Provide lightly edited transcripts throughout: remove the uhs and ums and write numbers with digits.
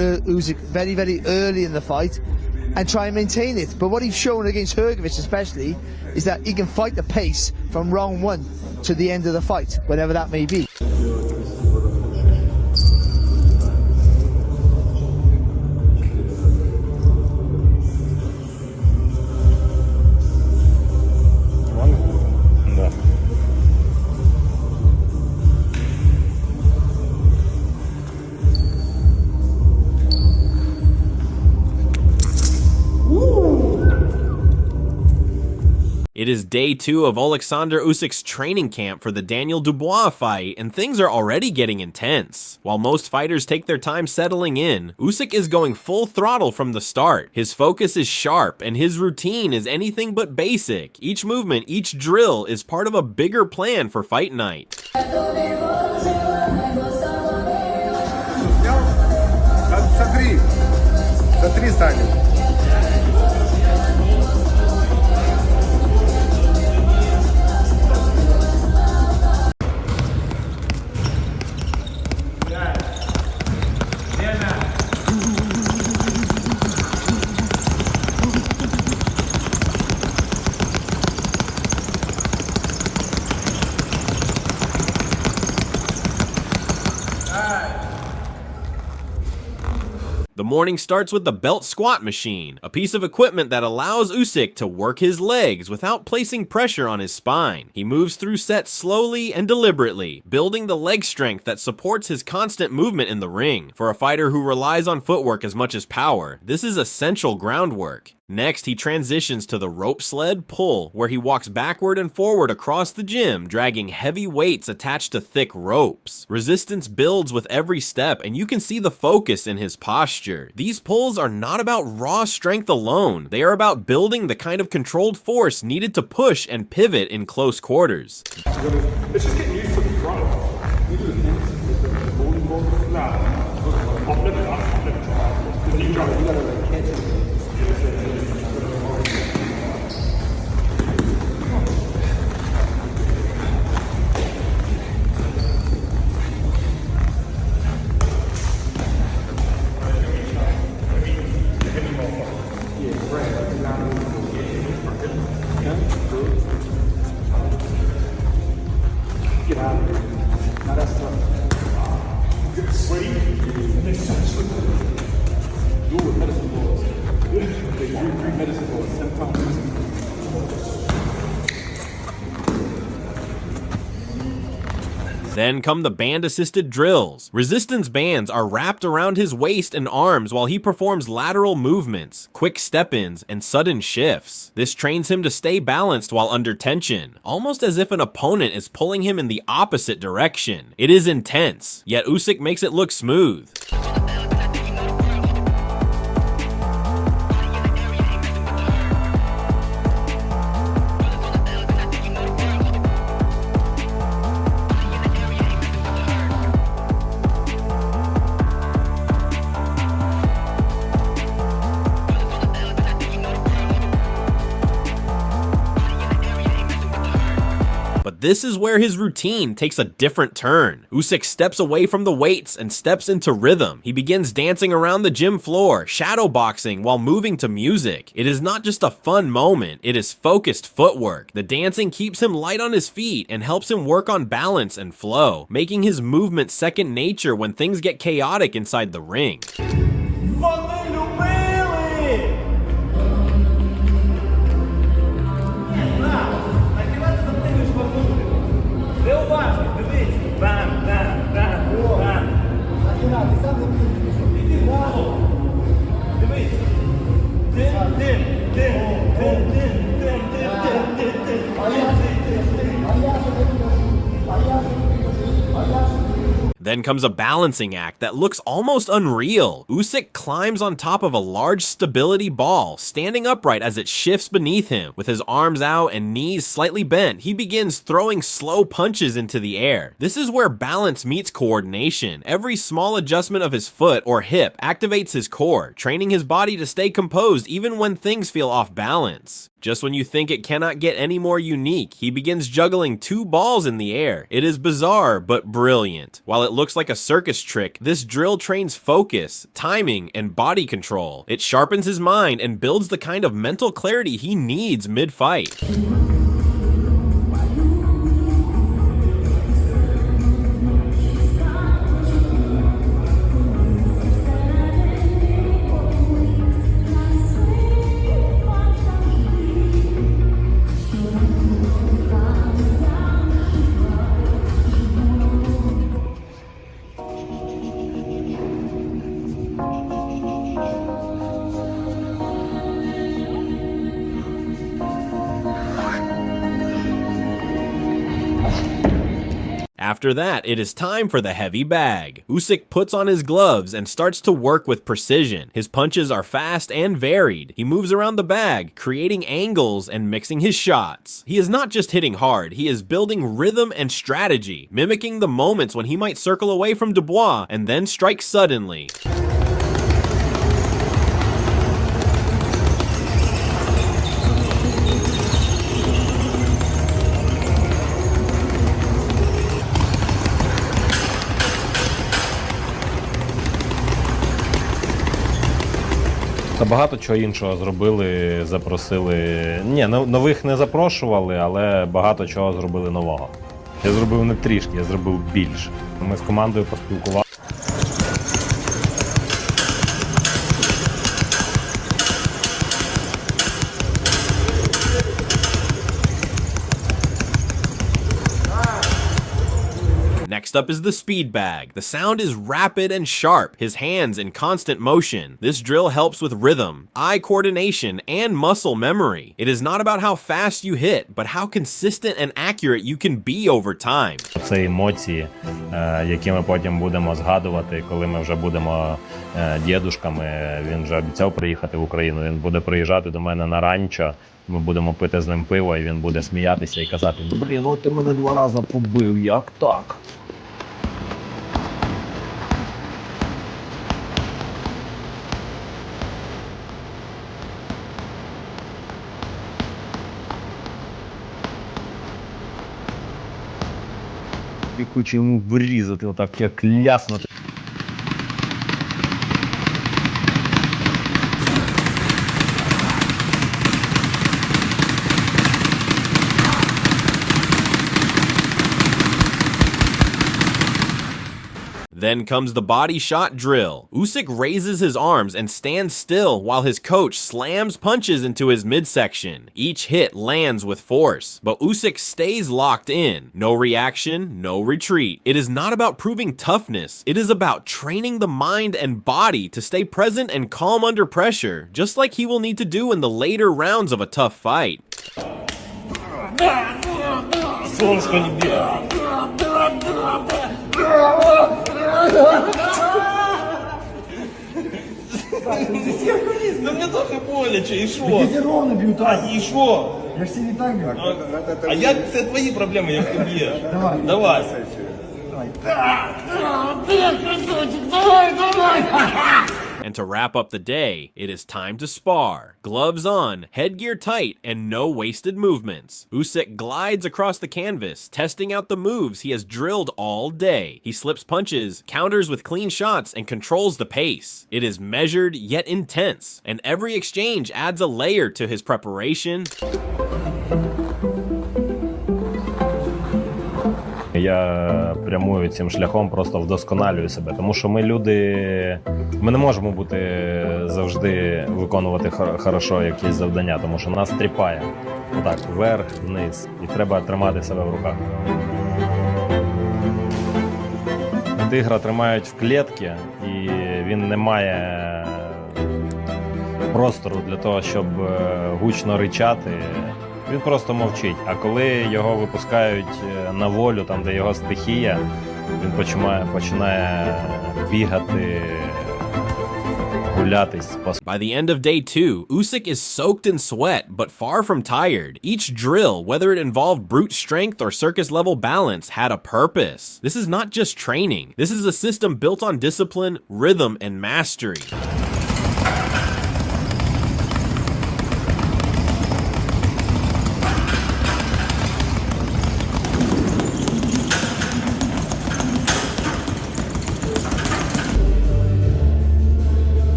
Usyk very, very early in the fight and try and maintain it. But what he's shown against Hrgovic especially is that he can fight the pace from round 1 to the end of the fight, whenever that may be. It is day 2 of Oleksandr Usyk's training camp for the Daniel Dubois fight, and things are already getting intense. While most fighters take their time settling in, Usyk is going full throttle from the start. His focus is sharp, and his routine is anything but basic. Each movement, each drill is part of a bigger plan for fight night. The morning starts with the belt squat machine, a piece of equipment that allows Usyk to work his legs without placing pressure on his spine. He moves through sets slowly and deliberately, building the leg strength that supports his constant movement in the ring. For a fighter who relies on footwork as much as power, this is essential groundwork. Next, he transitions to the rope sled pull, where he walks backward and forward across the gym, dragging heavy weights attached to thick ropes. Resistance builds with every step, and you can see the focus in his posture. These pulls are not about raw strength alone. They are about building the kind of controlled force needed to push and pivot in close quarters. It's just getting used to the throttle. You do the things with the bowling ball. Nah. Up, lift it up, lift it up. Because you gotta like catch it. Get out of here. Now that's tough. Get sweaty. And then start slipping. Do it with medicine balls. They drink medicine balls, 10 pounds. Then come the band-assisted drills. Resistance bands are wrapped around his waist and arms while he performs lateral movements, quick step-ins, and sudden shifts. This trains him to stay balanced while under tension, almost as if an opponent is pulling him in the opposite direction. It is intense, yet Usyk makes it look smooth. This is where his routine takes a different turn. Usyk steps away from the weights and steps into rhythm. He begins dancing around the gym floor, shadow boxing while moving to music. It is not just a fun moment, it is focused footwork. The dancing keeps him light on his feet and helps him work on balance and flow, making his movement second nature when things get chaotic inside the ring. Then comes a balancing act that looks almost unreal. Usyk climbs on top of a large stability ball, standing upright as it shifts beneath him. With his arms out and knees slightly bent, he begins throwing slow punches into the air. This is where balance meets coordination. Every small adjustment of his foot or hip activates his core, training his body to stay composed even when things feel off balance. Just when you think it cannot get any more unique, he begins juggling 2 balls in the air. It is bizarre, but brilliant. While it looks like a circus trick, this drill trains focus, timing, and body control. It sharpens his mind and builds the kind of mental clarity he needs mid-fight. After that, it is time for the heavy bag. Usyk puts on his gloves and starts to work with precision. His punches are fast and varied. He moves around the bag, creating angles and mixing his shots. He is not just hitting hard, he is building rhythm and strategy, mimicking the moments when he might circle away from Dubois and then strike suddenly. Та багато чого іншого зробили, запросили. Ні, нових не запрошували, але багато чого зробили нового. Я зробив не трішки, я зробив більше. Ми з командою поспілкувалися. Next up is the speed bag. The sound is rapid and sharp, his hands in constant motion. This drill helps with rhythm, eye coordination, and muscle memory. It is not about how fast you hit, but how consistent and accurate you can be over time. Це емоції, які ми потім будемо згадувати, коли ми вже будемо дідушками. Він вже обіцяв приїхати в Україну, він буде приїжджати до мене на ранчо. Ми будемо пити з ним пиво, і він буде сміятися і казати: «Блін, ну ти мене 2 рази побив, як так?» Я хочу йому врізати отак, як ляснути. Then comes the body shot drill. Usyk raises his arms and stands still while his coach slams punches into his midsection. Each hit lands with force, but Usyk stays locked in. No reaction, no retreat. It is not about proving toughness. It is about training the mind and body to stay present and calm under pressure, just like he will need to do in the later rounds of a tough fight. Ну мне трохи боляче, і що? Я ровно б'ю, так. І що? Я ж не так б'ю. А як це твої проблеми, як ти б'єш? Давай. Давай. And to wrap up the day, it is time to spar. Gloves on, headgear tight, and no wasted movements. Usyk glides across the canvas, testing out the moves he has drilled all day. He slips punches, counters with clean shots, and controls the pace. It is measured yet intense, and every exchange adds a layer to his preparation. Я прямую цим шляхом, просто вдосконалюю себе, тому що ми люди, ми не можемо бути завжди виконувати хорошо якісь завдання, тому що нас тріпає. Отак, вверх, вниз, і треба тримати себе в руках. Тигра тримають в клітці, і він не має простору для того, щоб гучно ричати. Він просто мовчить, а коли його випускають на волю, там де його стихія, він починає бігати, гулятись. By the end of day 2, Usyk is soaked in sweat, but far from tired. Each drill, whether it involved brute strength or circus-level balance, had a purpose. This is not just training. This is a system built on discipline, rhythm, and mastery.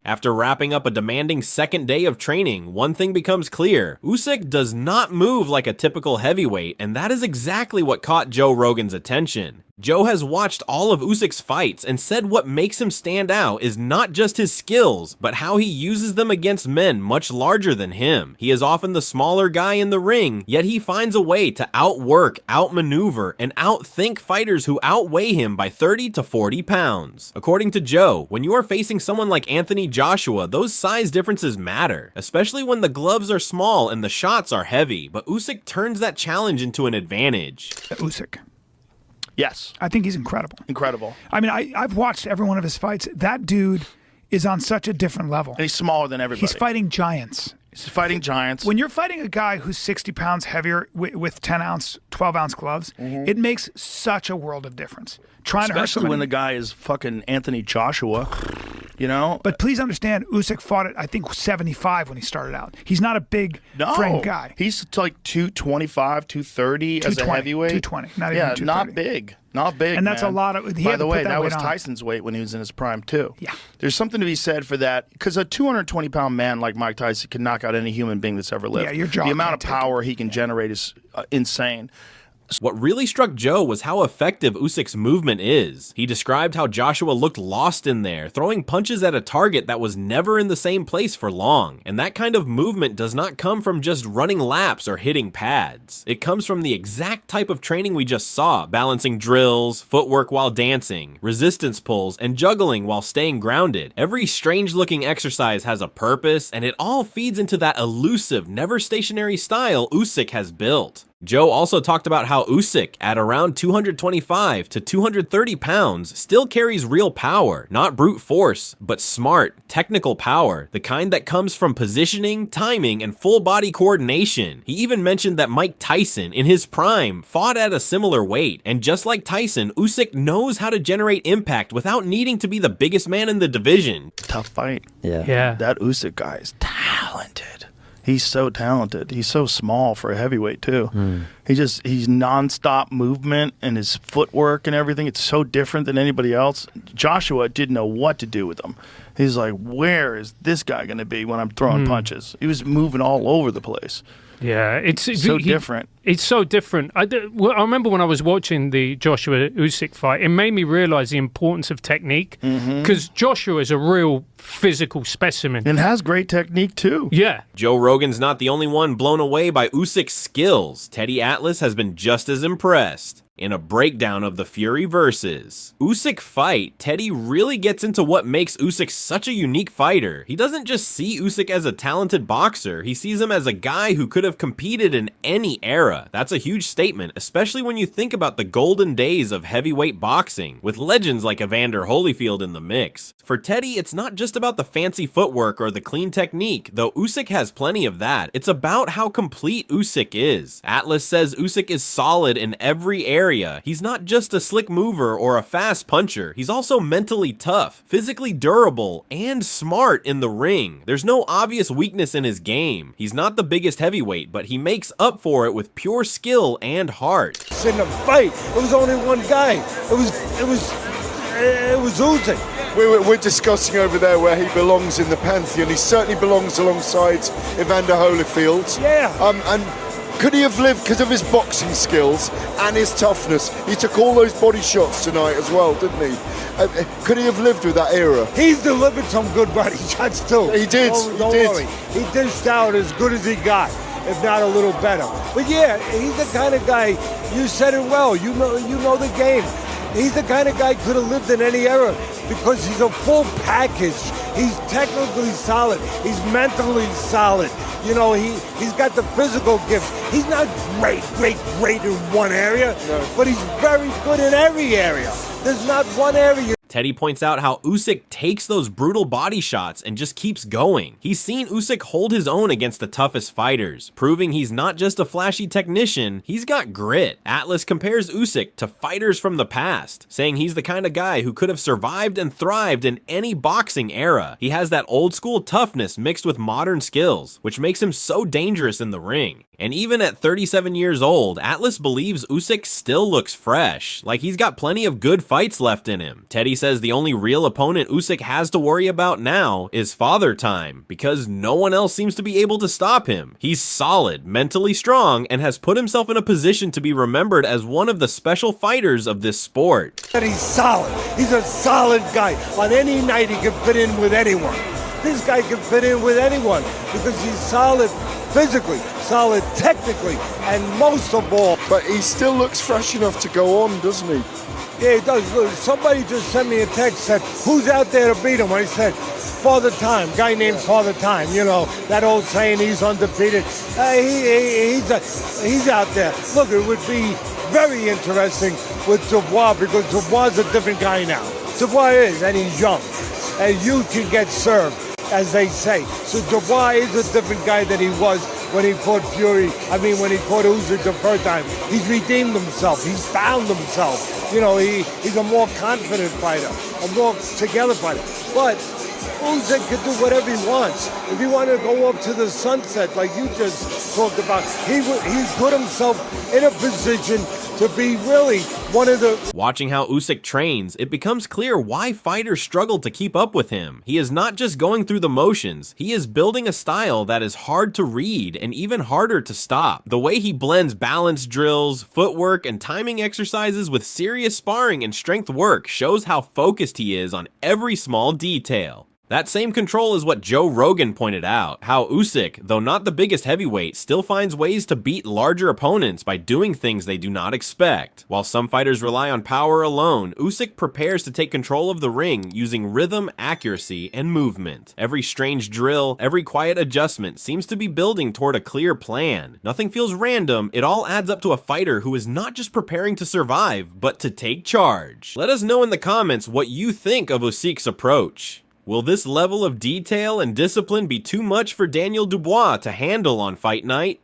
After wrapping up a demanding second day of training, one thing becomes clear. Usyk does not move like a typical heavyweight, and that is exactly what caught Joe Rogan's attention. Joe has watched all of Usyk's fights and said what makes him stand out is not just his skills, but how he uses them against men much larger than him. He is often the smaller guy in the ring, yet he finds a way to outwork, outmaneuver, and outthink fighters who outweigh him by 30 to 40 pounds. According to Joe, when you are facing someone like Anthony Joshua, those size differences matter, especially when the gloves are small and the shots are heavy, but Usyk turns that challenge into an advantage. Usyk. Yes. I think he's incredible. Incredible. I mean, I've watched every one of his fights. That dude is on such a different level. And he's smaller than everybody. He's fighting giants. He's fighting giants. When you're fighting a guy who's 60 pounds heavier with 10-ounce, 12-ounce gloves, it makes such a world of difference. Especially when the guy is fucking Anthony Joshua, you know? But please understand, Usyk fought at, I think, 75 when he started out. He's not a big frame guy. He's like 225, 230 as a heavyweight. 220, not even 230. Not big. Not big, and that's man. a lot of. By the way, that was Tyson's weight when he was in his prime too. Yeah, there's something to be said for that because a 220-pound man like Mike Tyson can knock out any human being that's ever lived. Yeah, your jaw. The amount of power he can generate is insane. What really struck Joe was how effective Usyk's movement is. He described how Joshua looked lost in there, throwing punches at a target that was never in the same place for long. And that kind of movement does not come from just running laps or hitting pads. It comes from the exact type of training we just saw, balancing drills, footwork while dancing, resistance pulls, and juggling while staying grounded. Every strange-looking exercise has a purpose, and it all feeds into that elusive, never stationary style Usyk has built. Joe also talked about how Usyk, at around 225 to 230 pounds, still carries real power, not brute force, but smart, technical power, the kind that comes from positioning, timing, and full body coordination. He even mentioned that Mike Tyson, in his prime, fought at a similar weight, and just like Tyson, Usyk knows how to generate impact without needing to be the biggest man in the division. Tough fight. Yeah. That Usyk guy is talented. He's so talented. He's so small for a heavyweight too. He's nonstop movement and his footwork and everything. It's so different than anybody else. Joshua didn't know what to do with him. He's like, where is this guy going to be when I'm throwing punches? He was moving all over the place. Yeah, it's so different. It's so different. I remember when I was watching the Joshua Usyk fight, it made me realize the importance of technique because Joshua is a real physical specimen and has great technique too. Yeah. Joe Rogan's not the only one blown away by Usyk's skills. Teddy Atlas has been just as impressed. In a breakdown of the Fury versus Usyk fight, Teddy really gets into what makes Usyk such a unique fighter. He doesn't just see Usyk as a talented boxer, he sees him as a guy who could have competed in any era. That's a huge statement, especially when you think about the golden days of heavyweight boxing, with legends like Evander Holyfield in the mix. For Teddy, it's not just about the fancy footwork or the clean technique, though Usyk has plenty of that. It's about how complete Usyk is. Atlas says Usyk is solid in every area. He's not just a slick mover or a fast puncher, he's also mentally tough, physically durable, and smart in the ring. There's no obvious weakness in his game. He's not the biggest heavyweight, but he makes up for it with pure skill and heart. In the fight, it was only one guy. It was Usyk. We're discussing over there where he belongs in the pantheon. He certainly belongs alongside Evander Holyfield. Yeah. And could he have lived because of his boxing skills and his toughness? He took all those body shots tonight as well, didn't he? Could he have lived with that era? He's delivered some good body shots too. He did. Don't worry. He dished out as good as he got, if not a little better. But yeah, he's the kind of guy. You said it well. You know the game. He's the kind of guy could have lived in any era because he's a full package. He's technically solid. He's mentally solid. You know, he's got the physical gifts. He's not great in one area, but he's very good in every area. There's not one area. Teddy points out how Usyk takes those brutal body shots and just keeps going. He's seen Usyk hold his own against the toughest fighters, proving he's not just a flashy technician, he's got grit. Atlas compares Usyk to fighters from the past, saying he's the kind of guy who could have survived and thrived in any boxing era. He has that old school toughness mixed with modern skills, which makes him so dangerous in the ring. And even at 37 years old, Atlas believes Usyk still looks fresh, like he's got plenty of good fights left in him. Teddy says the only real opponent Usyk has to worry about now is Father Time, because no one else seems to be able to stop him. He's solid, mentally strong, and has put himself in a position to be remembered as one of the special fighters of this sport. And he's solid. He's a solid guy. On any night, he can fit in with anyone. This guy can fit in with anyone because he's solid physically, solid technically, and most of all. But he still looks fresh enough to go on, doesn't he? Yeah, he does. Look, somebody just sent me a text, said, who's out there to beat him? I said, Father Time, guy named Father Time. You know, that old saying, he's undefeated. He's out there. Look, it would be very interesting with Dubois because Dubois is a different guy now. Dubois is, and he's young. And you can get served, as they say. So Dubois is a different guy than he was when he fought when he fought Usyk the first time. He's redeemed himself. He's found himself. You know, he's a more confident fighter, a more together fighter. But Usyk can do whatever he wants. If he wanted to go up to the sunset, like you just talked about, he put himself in a position to be really one of the... Watching how Usyk trains, it becomes clear why fighters struggle to keep up with him. He is not just going through the motions, he is building a style that is hard to read and even harder to stop. The way he blends balance drills, footwork, and timing exercises with serious sparring and strength work shows how focused he is on every small detail. That same control is what Joe Rogan pointed out, how Usyk, though not the biggest heavyweight, still finds ways to beat larger opponents by doing things they do not expect. While some fighters rely on power alone, Usyk prepares to take control of the ring using rhythm, accuracy, and movement. Every strange drill, every quiet adjustment seems to be building toward a clear plan. Nothing feels random, it all adds up to a fighter who is not just preparing to survive, but to take charge. Let us know in the comments what you think of Usyk's approach. Will this level of detail and discipline be too much for Daniel Dubois to handle on fight night?